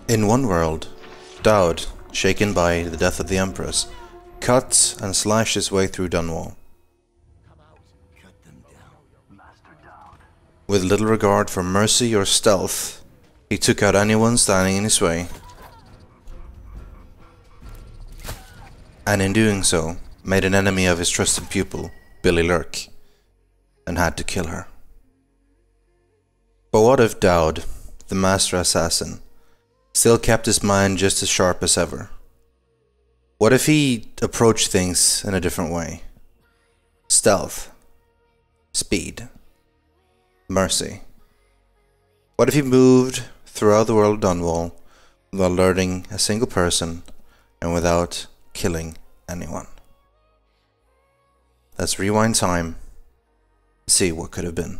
In one world, Daud, shaken by the death of the Empress, cut and slashed his way through Dunwall. With little regard for mercy or stealth, he took out anyone standing in his way. And in doing so, made an enemy of his trusted pupil, Billy Lurk, and had to kill her. But what if Daud, the master assassin, still kept his mind just as sharp as ever? What if he approached things in a different way? Stealth, speed, mercy. What if he moved throughout the world of Dunwall without alerting a single person and without killing anyone? Let's rewind time and see what could have been.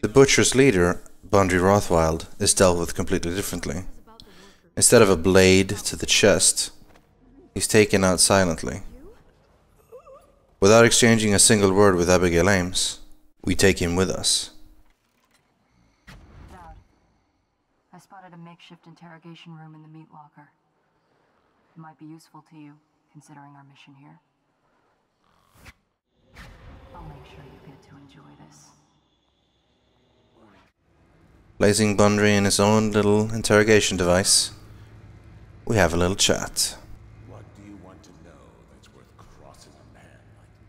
The Butcher's leader, Bundry Rothwild, is dealt with completely differently. Instead of a blade to the chest, he's taken out silently. Without exchanging a single word with Abigail Ames, we take him with us. Daud, I spotted a makeshift interrogation room in the meat locker. It might be useful to you, considering our mission here. I'll make sure you get to enjoy this. Placing Bundry in his own little interrogation device, we have a little chat. What do you want to know that's worth crossing a man like me?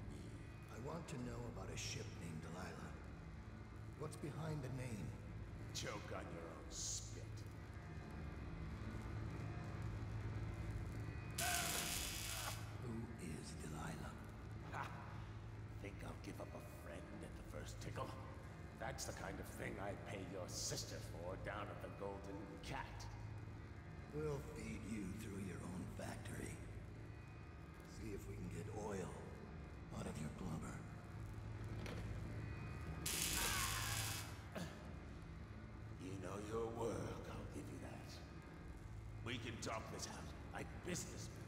I want to know about a ship named Delilah. What's behind the name? Choke on your own spit. Who is Delilah? Ha! Think I'll give up a friend at the first tickle? That's the kind of thing I pay your sister for down at the Golden Cat. We'll feed you through your own factory. See if we can get oil out of your blubber. You know your work, I'll give you that. We can talk this out, like businessmen.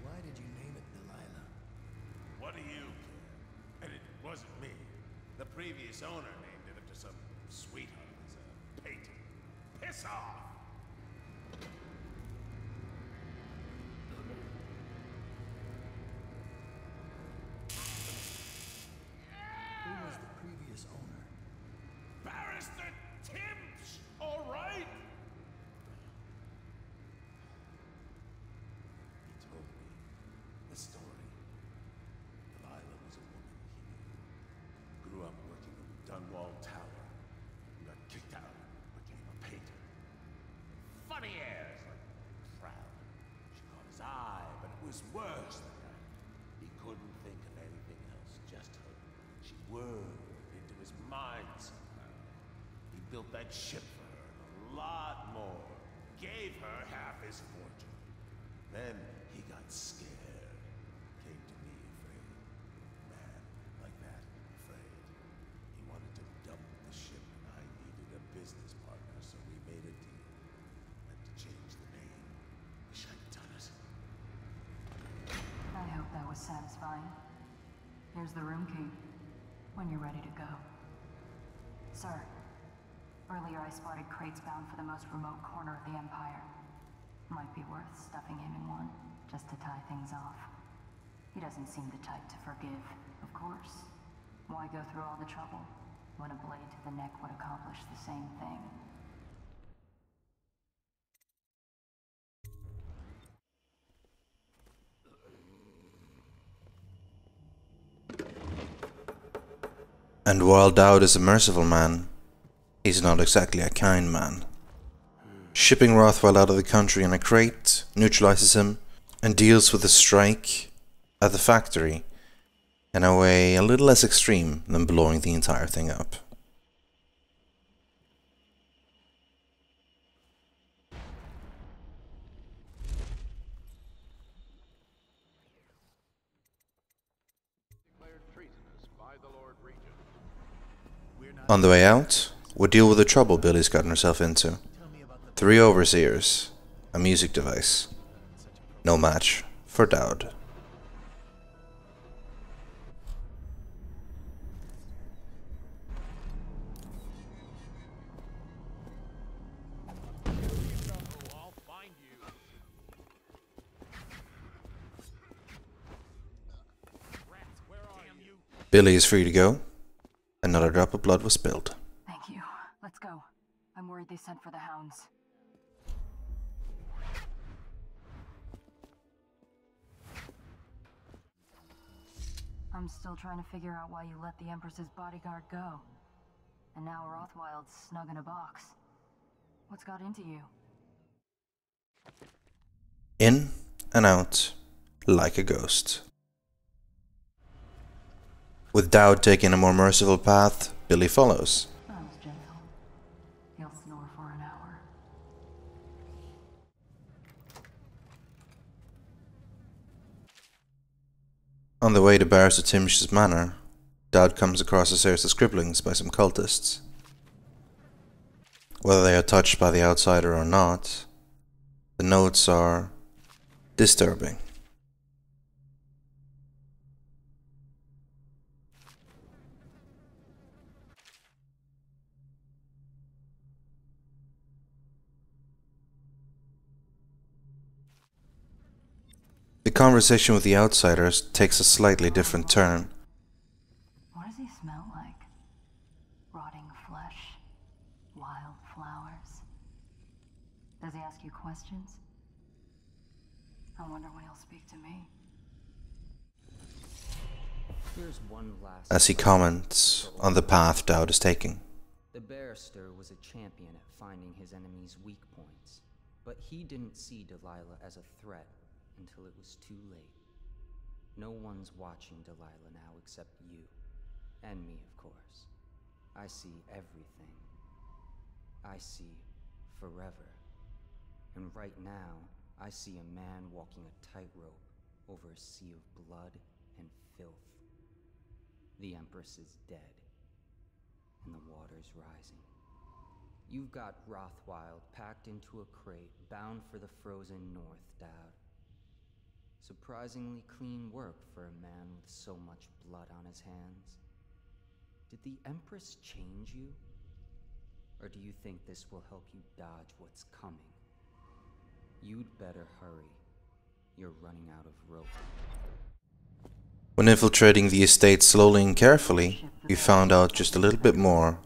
Why did you name it Delilah? What do you care? And it wasn't me. The previous owner named it after some sweetheart as a painting. Piss off! Who was the previous owner? Barrister Timsh, all right? He told me the story. Delilah was a woman he knew. Grew up working in Dunwall Tower. Got kicked out, became a painter. Funny airs, like proud. She caught his eye, but it was worse than that. He couldn't think of anything else, just her. She whirled into his mind somehow. He built that ship for her, and a lot more. Gave her half his fortune. Then he got scared. Came to me afraid. Man like that, afraid. He wanted to dump the ship, and I needed a business partner, so we made a deal. Had to change the name. Wish I'd done it. I hope that was satisfying. Here's the room key, when you're ready to go. Sir, earlier I spotted crates bound for the most remote corner of the Empire. Might be worth stuffing him in one, just to tie things off. He doesn't seem the type to forgive, of course. Why go through all the trouble, when a blade to the neck would accomplish the same thing? And while Daud is a merciful man, he's not exactly a kind man. Shipping Rothwell out of the country in a crate neutralizes him and deals with the strike at the factory in a way a little less extreme than blowing the entire thing up. On the way out, we'll deal with the trouble Billy's gotten herself into. 3 overseers, a music device. No match for Daud. Billy is free to go. Another drop of blood was spilled. Thank you. Let's go. I'm worried they sent for the hounds. I'm still trying to figure out why you let the Empress's bodyguard go. And now Rothwild's snug in a box. What's got into you? In and out, like a ghost. With Daud taking a more merciful path, Billy follows. That was gentle. He'll snore for an hour. On the way to Barrister Timsh's manor, Daud comes across a series of scribblings by some cultists. Whether they are touched by the outsider or not, the notes are disturbing. The conversation with the outsiders takes a slightly different turn. What does he smell like? Rotting flesh? Wild flowers? Does he ask you questions? I wonder when he'll speak to me. Here's one last As he comments on the path Daud is taking. The barrister was a champion at finding his enemy's weak points, but he didn't see Delilah as a threat until it was too late. No one's watching Delilah now except you. And me, of course. I see everything. I see forever. And right now, I see a man walking a tightrope over a sea of blood and filth. The Empress is dead, and the water's rising. You've got Rothwild packed into a crate, bound for the frozen north, Daud. Surprisingly clean work for a man with so much blood on his hands. Did the Empress change you? Or do you think this will help you dodge what's coming? You'd better hurry. You're running out of rope. When infiltrating the estate slowly and carefully, you found out just a little bit more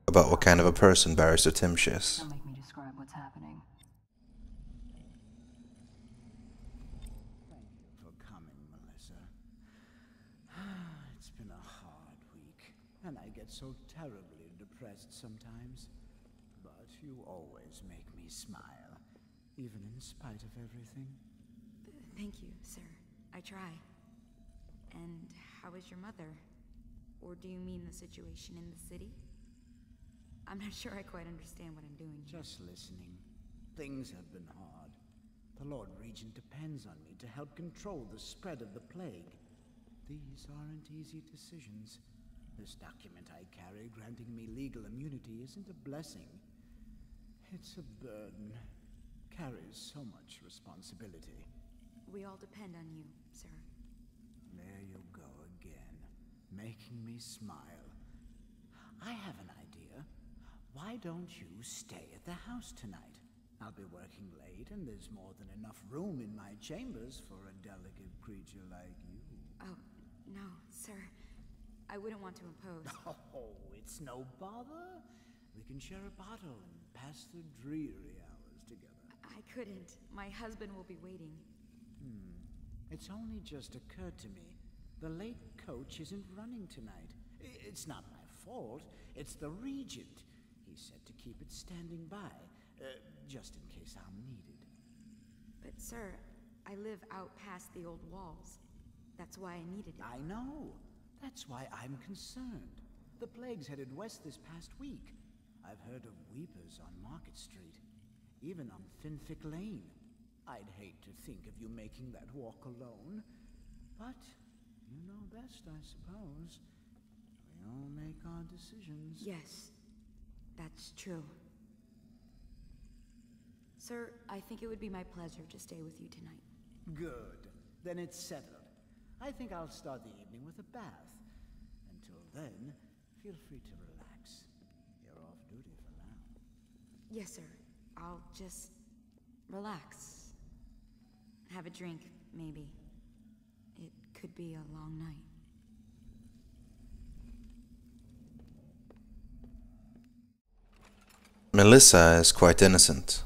about what kind of a person Barrister Timsh is. Don't make me describe what's happening. Thank you for coming, Melissa. It's been a hard week, and I get so terribly depressed sometimes. But you always make me smile, even in spite of everything. Thank you, sir. I try. And how is your mother? Or do you mean the situation in the city? I'm not sure I quite understand what I'm doing here. Just listening. Things have been hard. The Lord Regent depends on me to help control the spread of the plague. These aren't easy decisions. This document I carry granting me legal immunity isn't a blessing. It's a burden. Carries so much responsibility. We all depend on you, sir. There you go again, making me smile. I have an idea. Why don't you stay at the house tonight? I'll be working late, and there's more than enough room in my chambers for a delicate creature like you. Oh, no, sir. I wouldn't want to impose. Oh, it's no bother. We can share a bottle and pass the dreary hours together. I couldn't. My husband will be waiting. It's only just occurred to me. The late coach isn't running tonight. It's not my fault. It's the Regent. He said to keep it standing by, just in case I'm needed. But, sir, I live out past the old walls. That's why I needed it. I know. That's why I'm concerned. The plague's headed west this past week. I've heard of weepers on Market Street, even on Finfic Lane. I'd hate to think of you making that walk alone, but you know best, I suppose. We all make our decisions. Yes, that's true. Sir, I think it would be my pleasure to stay with you tonight. Good. Then it's settled. I think I'll start the evening with a bath. Until then, feel free to relax. You're off duty for now. Yes, sir. I'll just relax. Have a drink, maybe. It could be a long night. Melissa is quite innocent.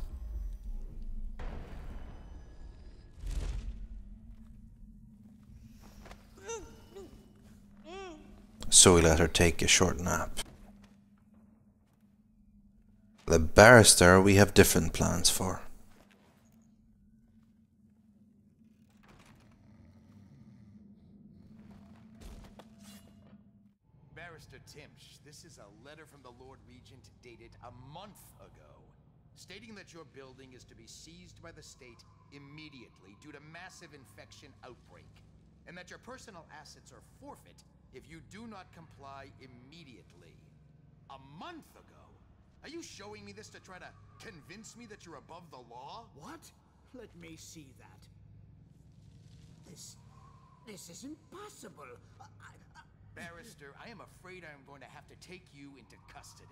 So we let her take a short nap. The barrister we have different plans for. Barrister Timsh, this is a letter from the Lord Regent dated a month ago, stating that your building is to be seized by the state immediately due to massive infection outbreak, and that your personal assets are forfeit if you do not comply immediately. A month ago? Are you showing me this to try to convince me that you're above the law? What? Let me see that. This isn't possible. Barrister, I am afraid I am going to have to take you into custody.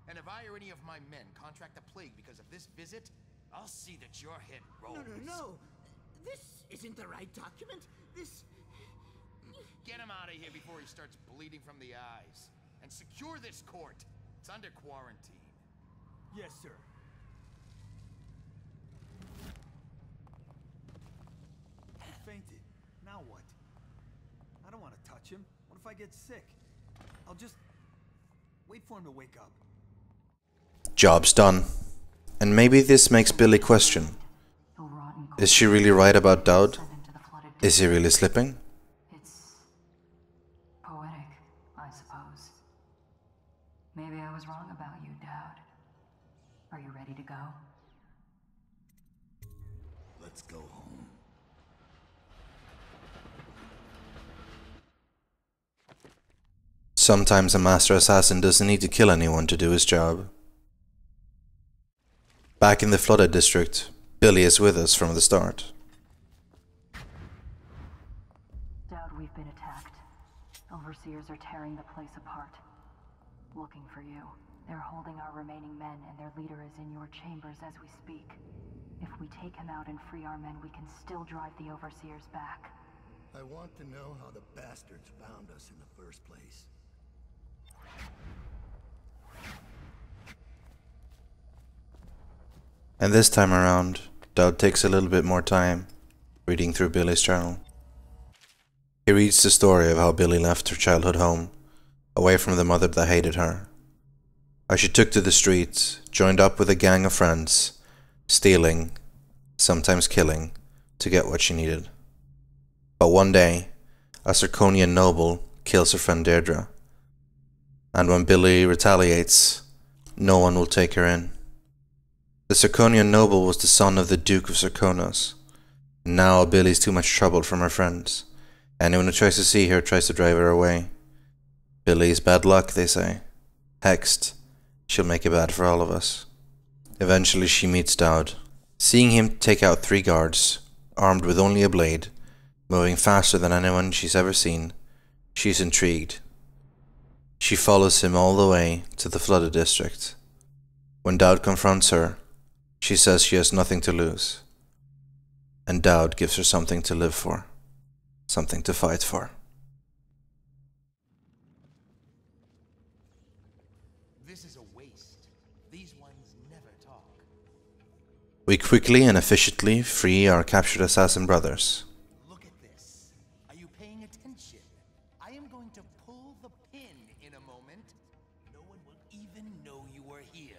And if I or any of my men contract the plague because of this visit, I'll see that your head rolls. No. This isn't the right document. This... Get him out of here before he starts bleeding from the eyes. And secure this court. It's under quarantine. Yes, sir. He fainted. Now what? I don't want to touch him. What if I get sick? I'll just wait for him to wake up. Job's done. And maybe this makes Billy question. Is she really right about Daud? Is he really slipping? It's poetic, I suppose. Maybe I was wrong about you, Daud. Are you ready to go? Let's go home. Sometimes a master assassin doesn't need to kill anyone to do his job. Back in the flooded district, Billy is with us from the start. Daud, we've been attacked. Overseers are tearing the place apart. Looking for you. They're holding our remaining men, and their leader is in your chambers as we speak. If we take him out and free our men, we can still drive the Overseers back. I want to know how the bastards found us in the first place. And this time around, Daud takes a little bit more time reading through Billy's journal. He reads the story of how Billy left her childhood home, away from the mother that hated her. How she took to the streets, joined up with a gang of friends, stealing, sometimes killing, to get what she needed. But one day, a Sarkonian noble kills her friend Deirdre. And when Billy retaliates, no one will take her in. The Sarkonian noble was the son of the Duke of Sarkonos. Now Billy's too much trouble from her friends. Anyone who tries to see her tries to drive her away. Billy's bad luck, they say. Hexed. She'll make it bad for all of us. Eventually she meets Daud. Seeing him take out 3 guards, armed with only a blade, moving faster than anyone she's ever seen, she's intrigued. She follows him all the way to the flooded district. When Daud confronts her, she says she has nothing to lose. And Daud gives her something to live for. Something to fight for. This is a waste. These ones never talk. We quickly and efficiently free our captured assassin brothers. Look at this. Are you paying attention? I am going to pull the pin in a moment. No one will even know you were here.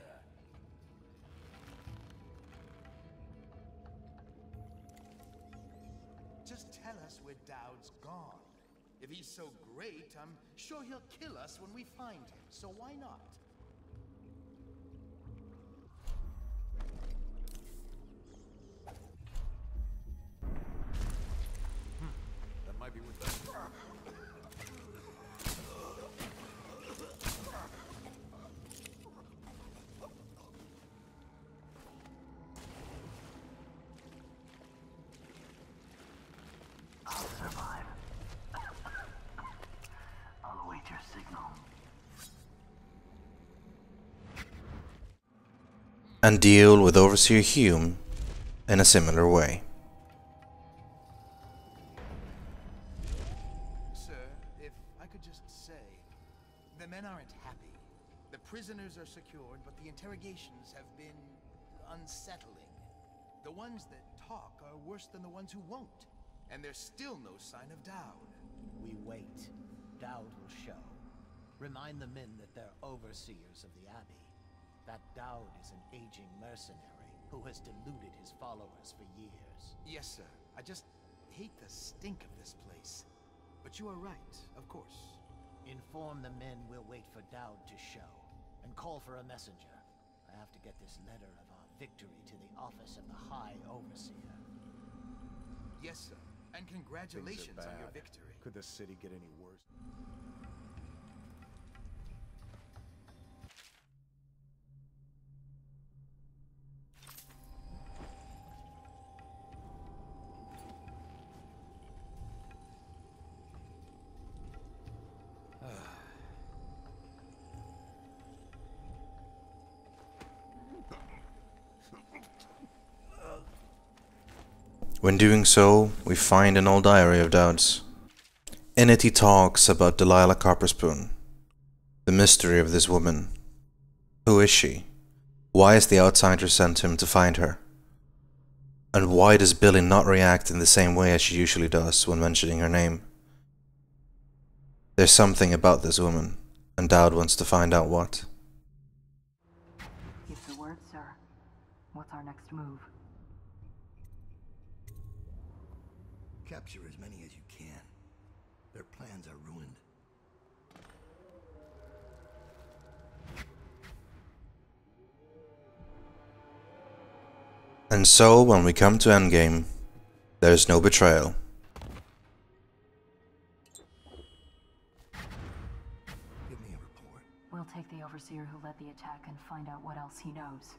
Just tell us where Daud's gone. If he's so great, I'm sure he'll kill us when we find him, so why not? That might be what the... I'll survive. I'll await your signal. And deal with Overseer Hume in a similar way. Sir, if I could just say, the men aren't happy. The prisoners are secure restored, but the interrogations have been unsettling. The ones that talk are worse than the ones who won't. And there's still no sign of Daud. We wait. Daud will show. Remind the men that they're overseers of the Abbey. That Daud is an aging mercenary who has deluded his followers for years. Yes, sir. I just hate the stink of this place. But you are right, of course. Inform the men we'll wait for Daud to show, and call for a messenger. I have to get this letter of our victory to the office of the High Overseer. Yes, sir. And congratulations on your victory. Could the city get any worse? When doing so, we find an old diary of Daud's. In it he talks about Delilah Copperspoon, the mystery of this woman. Who is she? Why has the outsider sent him to find her? And why does Billy not react in the same way as she usually does when mentioning her name? There's something about this woman, and Daud wants to find out what. Give the word, sir. What's our next move? Capture as many as you can. Their plans are ruined. And so, when we come to Endgame, there's no betrayal. Give me a report. We'll take the Overseer who led the attack and find out what else he knows.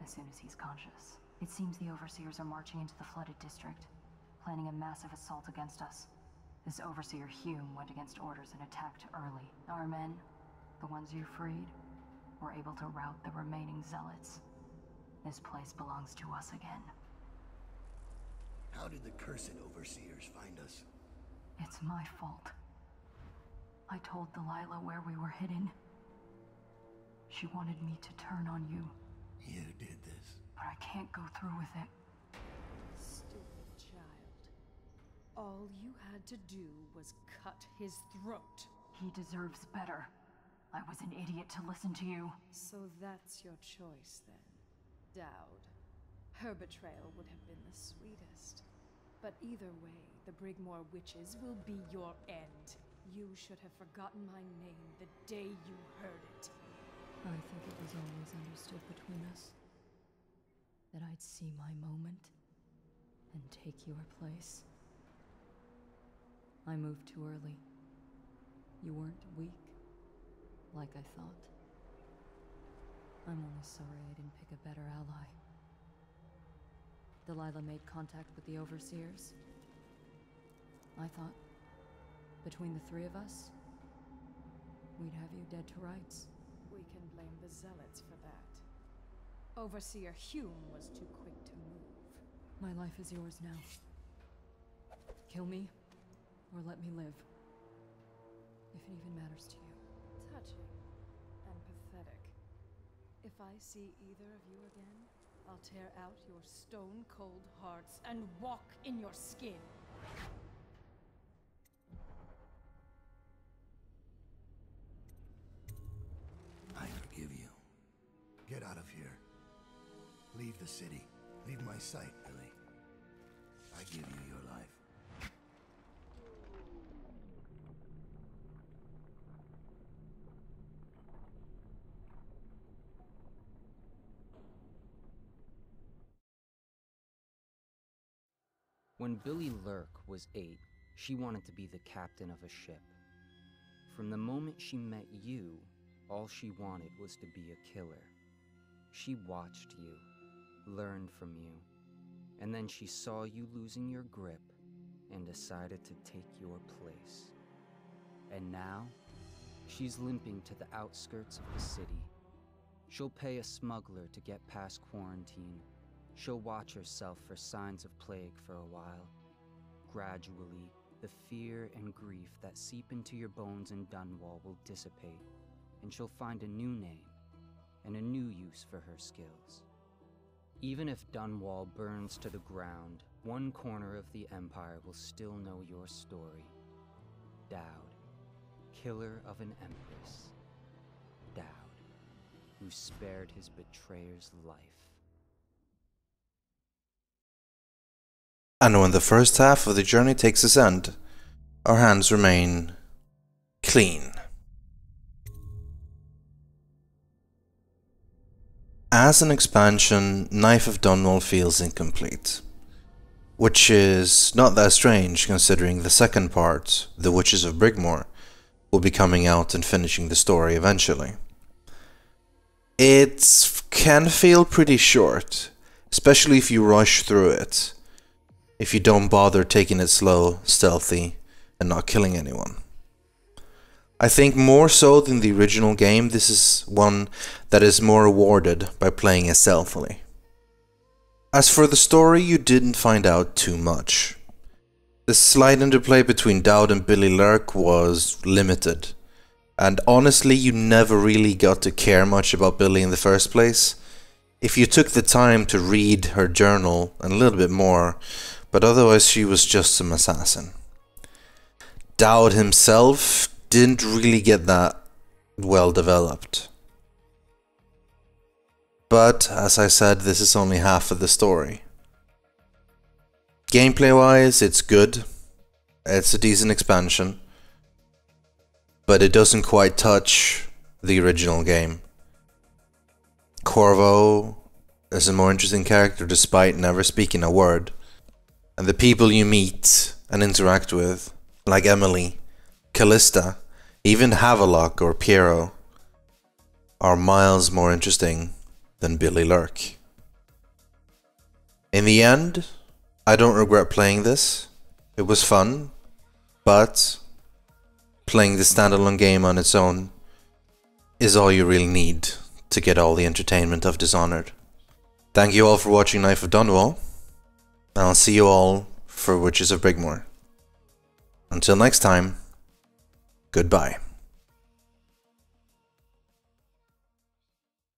As soon as he's conscious. It seems the Overseers are marching into the flooded district, planning a massive assault against us. This Overseer Hume went against orders and attacked early. Our men, the ones you freed, were able to rout the remaining zealots. This place belongs to us again. How did the cursed Overseers find us? It's my fault. I told Delilah where we were hidden. She wanted me to turn on you. You did this. But I can't go through with it. Stupid child. All you had to do was cut his throat. He deserves better. I was an idiot to listen to you. So that's your choice, then. Daud. Her betrayal would have been the sweetest. But either way, the Brigmore witches will be your end. You should have forgotten my name the day you heard it. I think it was always understood between us that I'd see my moment and take your place. I moved too early. You weren't weak, like I thought. I'm only sorry I didn't pick a better ally. Delilah made contact with the Overseers. I thought, between the three of us, we'd have you dead to rights. We can blame the Zealots for that. Overseer Hume was too quick to move. My life is yours now. Kill me, or let me live. If it even matters to you. Touching and pathetic. If I see either of you again, I'll tear out your stone-cold hearts and walk in your skin. I forgive you. Get out of here. Leave the city. Leave my sight, Billy. I give you your life. When Billy Lurk was 8, she wanted to be the captain of a ship. From the moment she met you, all she wanted was to be a killer. She watched you, learned from you, and then she saw you losing your grip and decided to take your place. And now, she's limping to the outskirts of the city. She'll pay a smuggler to get past quarantine. She'll watch herself for signs of plague for a while. Gradually, the fear and grief that seep into your bones in Dunwall will dissipate, and she'll find a new name, use for her skills. Even if Dunwall burns to the ground, one corner of the Empire will still know your story. Daud, killer of an empress. Daud, who spared his betrayer's life. And when the first half of the journey takes its end, our hands remain clean. As an expansion, Knife of Dunwall feels incomplete. Which is not that strange considering the second part, The Witches of Brigmore, will be coming out and finishing the story eventually. It can feel pretty short, especially if you rush through it. If you don't bother taking it slow, stealthy, and not killing anyone. I think more so than the original game, this is one that is more rewarded by playing it stealthily. As for the story, you didn't find out too much. The slight interplay between Daud and Billy Lurk was limited, and honestly you never really got to care much about Billy in the first place. If you took the time to read her journal and a little bit more, but otherwise she was just some assassin. Daud himself didn't really get that well developed. But, as I said, this is only half of the story. Gameplay-wise, it's good. It's a decent expansion. But it doesn't quite touch the original game. Corvo is a more interesting character despite never speaking a word. And the people you meet and interact with, like Emily, Callista, even Havelock or Piero, are miles more interesting than Billy Lurk. In the end, I don't regret playing this. It was fun, but playing the standalone game on its own is all you really need to get all the entertainment of Dishonored. Thank you all for watching Knife of Dunwall, and I'll see you all for Witches of Brigmore. Until next time, goodbye.